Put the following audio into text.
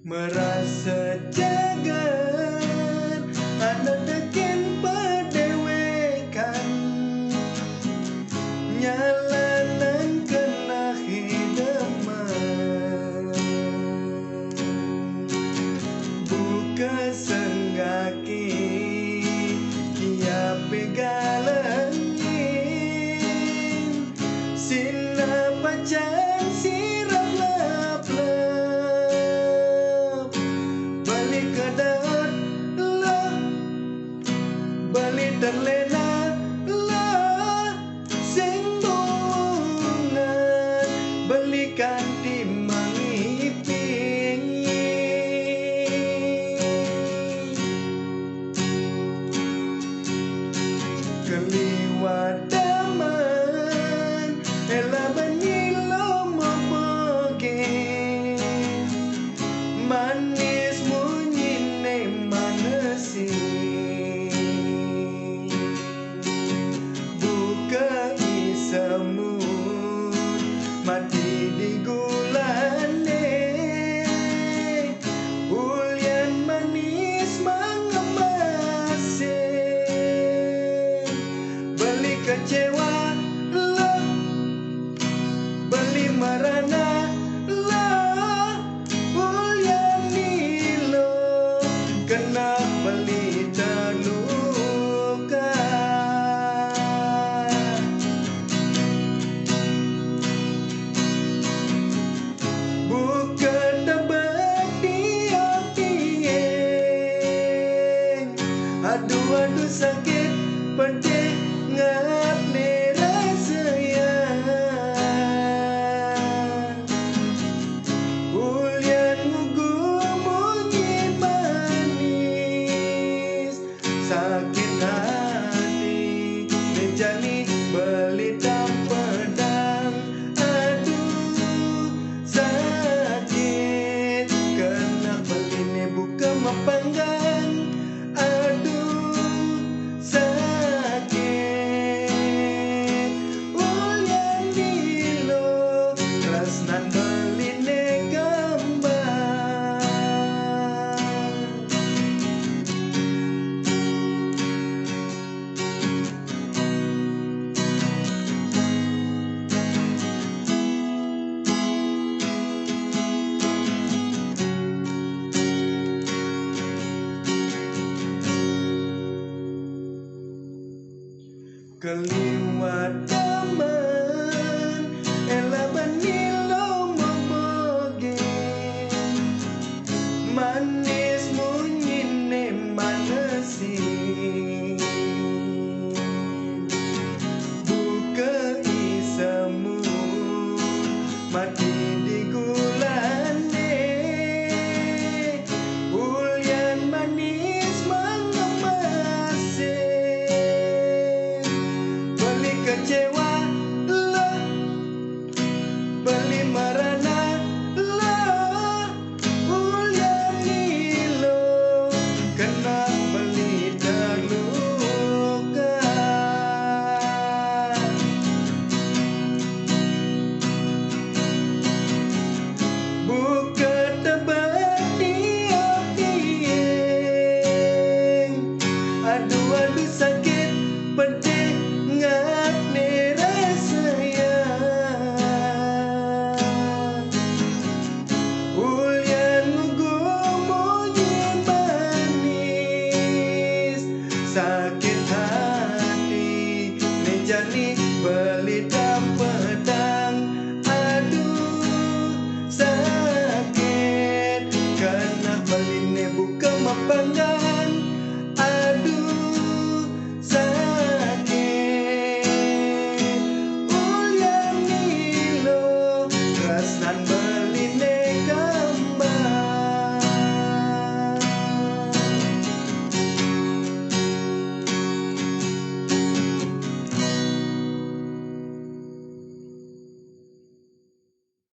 merasa jagar anak dekin padewekan nyalanan kena hidaman buka senggaki kia pegalangin sina pacan sirap lap-lap balik ke daun lah balik terlena lah sing bunga balikan timang iping keliwat daman ela benilo moboge manis munyine manesi buka isamut mati di gulane ulian manis mengemase beli kecewa lah beli marana lah ulian nilo kena beli terluka bukan tebak tiap-tiap aduh sakit pedih ngap ni rasanya ulian ngugu munyi manis sakit hati menjadi belitang pedang aduh sakit kena begini buka mapanggang aduh sakit ulian dilo rasnan beline kembang keliwat daman ela benilo moboge manis munyine manesi buka isamu mati di gulane ulian manis mengemase kecewa lah beli marana lah ulian nilo kena beli terluka buka tebak tiap-tiap aduh sakit pedih ngap ni rasanya ulian ngugu munyi manis sakit hati menjadi belita